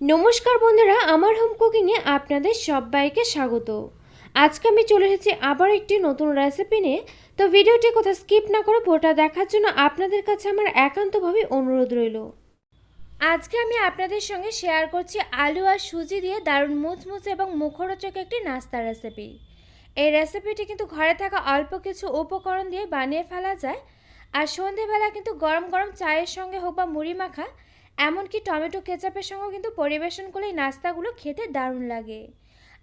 নমস্কার বন্ধুরা, আমার হোম কুকিংয়ে আপনাদের সবাইকে স্বাগত। আজকে আমি চলে এসেছি আবার একটি নতুন রেসিপি নিয়ে। তো ভিডিওটি কোথাও স্কিপ না করে পুরোটা দেখার জন্য আপনাদের কাছে আমার একান্তভাবে অনুরোধ রইল। আজকে আমি আপনাদের সঙ্গে শেয়ার করছি আলু আর সুজি দিয়ে দারুণ মুচমুচে এবং মুখরোচক একটি নাস্তা রেসিপি। এই রেসিপিটি কিন্তু ঘরে থাকা অল্প কিছু উপকরণ দিয়ে বানিয়ে ফেলা যায়। আর সন্ধেবেলা কিন্তু গরম গরম চায়ের সঙ্গে হোক বা মুড়ি মাখা, এমনকি টমেটো কেচাপের সঙ্গেও কিন্তু পরিবেশন করলে এই নাস্তাগুলো খেতে দারুণ লাগে।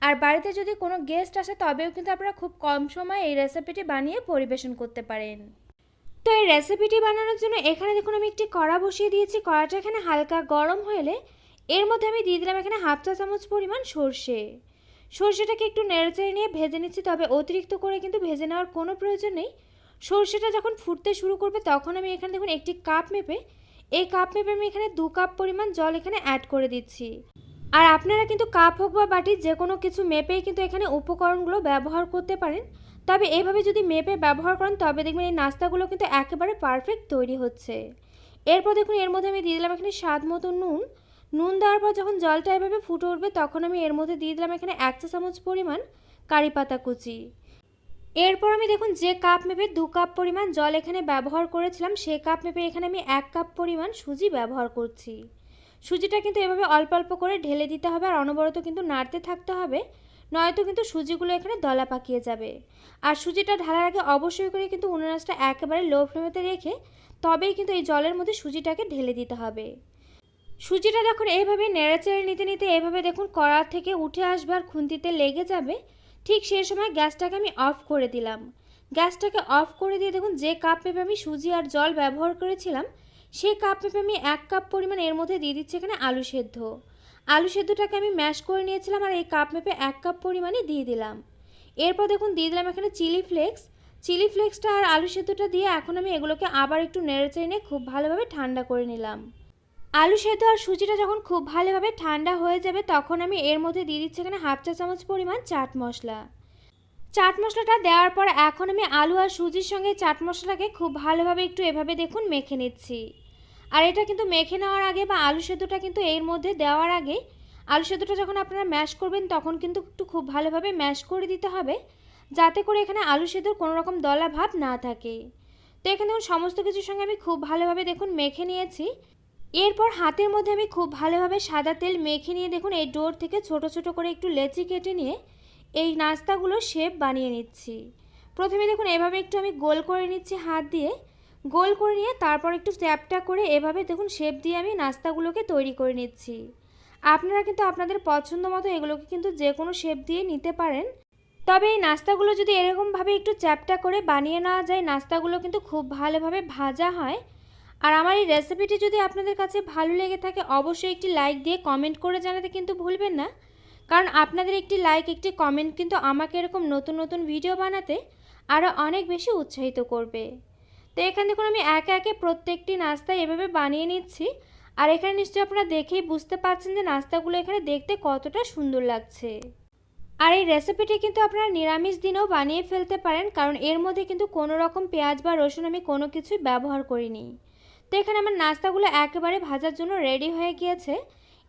আর বাড়িতে যদি কোনো গেস্ট আসে তবেও কিন্তু আপনারা খুব কম সময়ে এই রেসিপিটি বানিয়ে পরিবেশন করতে পারেন। তো এই রেসিপিটি বানানোর জন্য এখানে দেখুন আমি একটি কড়া বসিয়ে দিয়েছি। কড়াটা এখানে হালকা গরম হলে এর মধ্যে আমি দিয়ে দিলাম এখানে হাফ চা চামচ পরিমাণ সর্ষে। সর্ষেটাকে একটু নেড়েচেড়ে নিয়ে ভেজে নিচ্ছি, তবে অতিরিক্ত করে কিন্তু ভেজে নেওয়ার কোনো প্রয়োজন নেই। সর্ষেটা যখন ফুটতে শুরু করবে তখন আমি এখানে দেখুন একটি কাপ মেপে, এই কাপ মেপে আমি এখানে 2 কাপ পরিমাণ জল এখানে অ্যাড করে দিচ্ছি। আর আপনারা কিন্তু কাপ হোক বা বাটি যে কোনো কিছু মেপেই কিন্তু এখানে উপকরণগুলো ব্যবহার করতে পারেন। তবে এইভাবে যদি মেপে ব্যবহার করেন তবে দেখবেন এই নাস্তাগুলো কিন্তু একেবারে পারফেক্ট তৈরি হচ্ছে। এরপর দেখুন এর মধ্যে আমি দিয়ে দিলাম এখানে স্বাদ মতো নুন। নুন দেওয়ার পর যখন জলটা এভাবে ফুটে উঠবে তখন আমি এর মধ্যে দিয়ে দিলাম এখানে 1 চা চামচ পরিমাণ কারি পাতা কুচি। এরপর আমি দেখুন যে কাপ মেপে 2 কাপ পরিমাণ জল এখানে ব্যবহার করেছিলাম, সেই কাপ মেপে এখানে আমি 1 কাপ পরিমাণ সুজি ব্যবহার করছি। সুজিটা কিন্তু এভাবে অল্প অল্প করে ঢেলে দিতে হবে আর অনবরত কিন্তু নাড়তে থাকতে হবে, নয়তো কিন্তু সুজিগুলো এখানে দলা পাকিয়ে যাবে। আর সুজিটা ঢালার আগে অবশ্যই করে কিন্তু উনুন আঁচটা একেবারে লো ফ্লেমেতে রেখে তবেই কিন্তু এই জলের মধ্যে সুজিটাকে ঢেলে দিতে হবে। সুজিটা যখন এইভাবে নেড়েচেড়ে নিতে নিতে এইভাবে দেখুন কড়া থেকে উঠে আসবে আর খুন্তিতে লেগে যাবে, ঠিক সেই সময় গ্যাসটাকে আমি অফ করে দিলাম। গ্যাসটাকে অফ করে দিয়ে দেখুন যে কাপ মেপে আমি সুজি আর জল ব্যবহার করেছিলাম সেই কাপ মেপে আমি 1 কাপ পরিমাণ এর মধ্যে দিয়ে দিচ্ছি এখানে আলু সেদ্ধ। আলু সেদ্ধটাকে আমি ম্যাশ করে নিয়েছিলাম আর এই কাপ মেপে 1 কাপ পরিমাণে দিয়ে দিলাম। এরপর দেখুন দিয়ে দিলাম এখানে চিলি ফ্লেক্স। চিলি ফ্লেক্সটা আর আলু সেদ্ধটা দিয়ে এখন আমি এগুলোকে আবার একটু নেড়েচেড়ে নিয়ে খুব ভালোভাবে ঠান্ডা করে নিলাম। আলু সেদ্ধ আর সুজিটা যখন খুব ভালোভাবে ঠান্ডা হয়ে যাবে তখন আমি এর মধ্যে দিয়ে দিচ্ছি এখানে হাফ চা চামচ পরিমাণ চাট মশলা। চাট মশলাটা দেওয়ার পর এখন আমি আলু আর সুজির সঙ্গে চাট মশলাটাকে খুব ভালোভাবে একটু এভাবে দেখুন মেখে নিচ্ছি। আর এটা কিন্তু মেখে নেওয়ার আগে বা আলু সেদ্ধটা কিন্তু এর মধ্যে দেওয়ার আগে, আলু সেদ্ধটা যখন আপনারা ম্যাশ করবেন তখন কিন্তু একটু খুব ভালোভাবে ম্যাশ করে দিতে হবে, যাতে করে এখানে আলু সেদ্ধর কোনো রকম দলা ভাব না থাকে। তো এখানে দেখুন সমস্ত কিছুর সঙ্গে আমি খুব ভালোভাবে দেখুন মেখে নিয়েছি। এরপর হাতের মধ্যে আমি খুব ভালোভাবে সাদা তেল মেখে নিয়ে দেখুন এই ডোর থেকে ছোট ছোট করে একটু লেচি কেটে নিয়ে এই নাস্তাগুলো শেপ বানিয়ে নিচ্ছি। প্রথমে দেখুন এভাবে একটু আমি গোল করে নিচ্ছি হাত দিয়ে, গোল করে নিয়ে তারপর একটু চ্যাপটা করে এভাবে দেখুন শেপ দিয়ে আমি নাস্তাগুলোকে তৈরি করে নিচ্ছি। আপনারা কিন্তু আপনাদের পছন্দ মতো এগুলোকে কিন্তু যে কোনো শেপ দিয়ে নিতে পারেন। তবে এই নাস্তাগুলো যদি এরকমভাবে একটু চ্যাপটা করে বানিয়ে নেওয়া যায় নাস্তাগুলো কিন্তু খুব ভালোভাবে ভাজা হয়। আর আমার এই রেসিপিটি যদি আপনাদের কাছে ভালো লেগে থাকে অবশ্যই একটি লাইক দিয়ে কমেন্ট করে জানাতে কিন্তু ভুলবেন না, কারণ আপনাদের একটি লাইক একটি কমেন্ট কিন্তু আমাকে এরকম নতুন নতুন ভিডিও বানাতে আরও অনেক বেশি উৎসাহিত করবে। তো এখানে দেখুন আমি একে একে প্রত্যেকটি নাস্তা এভাবে বানিয়ে নিচ্ছি। আর এখানে নিশ্চয়ই আপনারা দেখেই বুঝতে পারছেন যে নাস্তাগুলো এখানে দেখতে কতটা সুন্দর লাগছে। আর এই রেসিপিটি কিন্তু আপনারা নিরামিষ দিনেও বানিয়ে ফেলতে পারেন, কারণ এর মধ্যে কিন্তু কোনো রকম পেঁয়াজ বা রসুন আমি কোনো কিছুই ব্যবহার করিনি। তো এখানে আমার নাস্তাগুলো একেবারে ভাজার জন্য রেডি হয়ে গিয়েছে।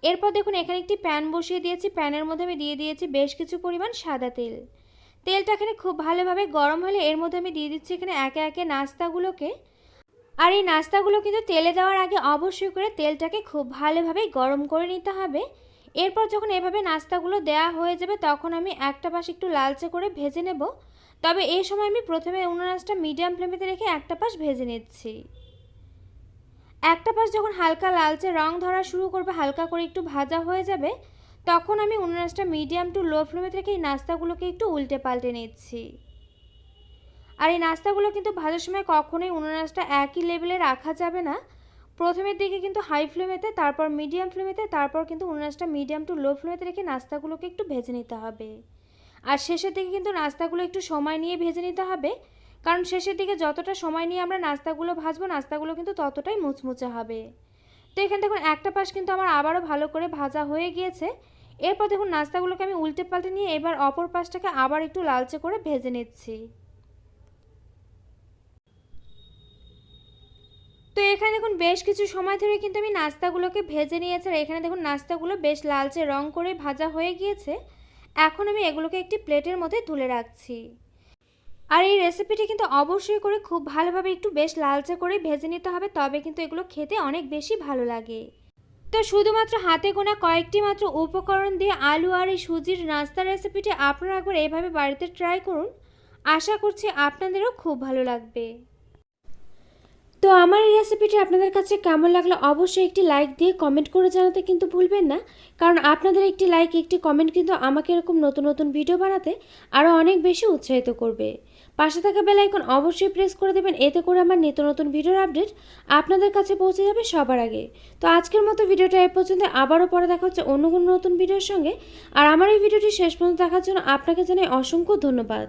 এরপর দেখুন এখানে একটি প্যান বসিয়ে দিয়েছি, প্যানের মধ্যে আমি দিয়ে দিয়েছি বেশ কিছু পরিমাণ সাদা তেল। তেলটা এখানে খুব ভালোভাবে গরম হলে এর মধ্যে আমি দিয়ে দিচ্ছি এখানে একে একে নাস্তাগুলোকে। আর এই নাস্তাগুলো কিন্তু তেলে দেওয়ার আগে অবশ্যই করে তেলটাকে খুব ভালোভাবে গরম করে নিতে হবে। এরপর যখন এভাবে নাস্তাগুলো দেওয়া হয়ে যাবে তখন আমি একটা পাশ একটু লালচে করে ভেজে নেব। তবে এই সময় আমি প্রথমে উনুন আঁচটা মিডিয়াম ফ্লেমেতে রেখে একটা পাশ ভেজে নিচ্ছি। একটা পাশ যখন হালকা লালচে রং ধরা শুরু করবে, হালকা করে একটু ভাজা হয়ে যাবে, তখন আমি উনুন আঁচটা মিডিয়াম টু লো ফ্লেমেতে রেখে এই নাস্তাগুলোকে একটু উল্টে পাল্টে নিচ্ছি। আর এই নাস্তাগুলো কিন্তু ভাজার সময় কখনোই উনুন আঁচটা একই লেভেলে রাখা যাবে না। প্রথমের দিকে কিন্তু হাই ফ্লেমেতে, তারপর মিডিয়াম ফ্লেমেতে, তারপর কিন্তু উনুন আঁচটা মিডিয়াম টু লো ফ্লেমেতে রেখে নাস্তাগুলোকে একটু ভেজে নিতে হবে। আর শেষের দিকে কিন্তু নাস্তাগুলো একটু সময় নিয়ে ভেজে নিতে হবে, কারণ শেষের দিকে যতটা সময় নিয়ে আমরা নাস্তাগুলো ভাজবো নাস্তাগুলো কিন্তু ততটাই মুচমুচে হবে। তো এখানে দেখুন একটা পাশ কিন্তু আমার আবারও ভালো করে ভাজা হয়ে গিয়েছে। এরপর দেখুন নাস্তাগুলোকে আমি উল্টে পাল্টে নিয়ে এবার অপর পাশটাকে আবার একটু লালচে করে ভেজে নিচ্ছি। তো এখানে দেখুন বেশ কিছু সময় ধরে কিন্তু আমি নাস্তাগুলোকে ভেজে নিয়েছি, আর এখানে দেখুন নাস্তাগুলো বেশ লালচে রং করে ভাজা হয়ে গিয়েছে। এখন আমি এগুলোকে একটি প্লেটের মধ্যে তুলে রাখছি। আর এই রেসিপিটি কিন্তু অবশ্যই করে খুব ভালোভাবে একটু বেশ লালচে করে ভেজে নিতে হবে, তবে কিন্তু এগুলো খেতে অনেক বেশি ভালো লাগে। তো শুধুমাত্র হাতে গোনা কয়েকটি মাত্র উপকরণ দিয়ে আলু আর এই সুজির নাস্তার রেসিপিটি আপনারা একবার এইভাবে বাড়িতে ট্রাই করুন। আশা করছি আপনাদেরও খুব ভালো লাগবে। তো আমার এই রেসিপিটি আপনাদের কাছে কেমন লাগলো অবশ্যই একটি লাইক দিয়ে কমেন্ট করে জানাতে কিন্তু ভুলবেন না, কারণ আপনাদের একটি লাইক একটি কমেন্ট কিন্তু আমাকে এরকম নতুন নতুন ভিডিও বানাতে আরও অনেক বেশি উৎসাহিত করবে। পাশে থাকা বেল আইকন অবশ্যই প্রেস করে দেবেন, এতে করে আমার নিত্য নতুন ভিডিওর আপডেট আপনাদের কাছে পৌঁছে যাবে সবার আগে। তো আজকের মতো ভিডিওটা এই পর্যন্ত, আবারও পরে দেখা হচ্ছে অন্য কোনো নতুন ভিডিওর সঙ্গে। আর আমার এই ভিডিওটি শেষ পর্যন্ত দেখার জন্য আপনাকে জানাই অসংখ্য ধন্যবাদ।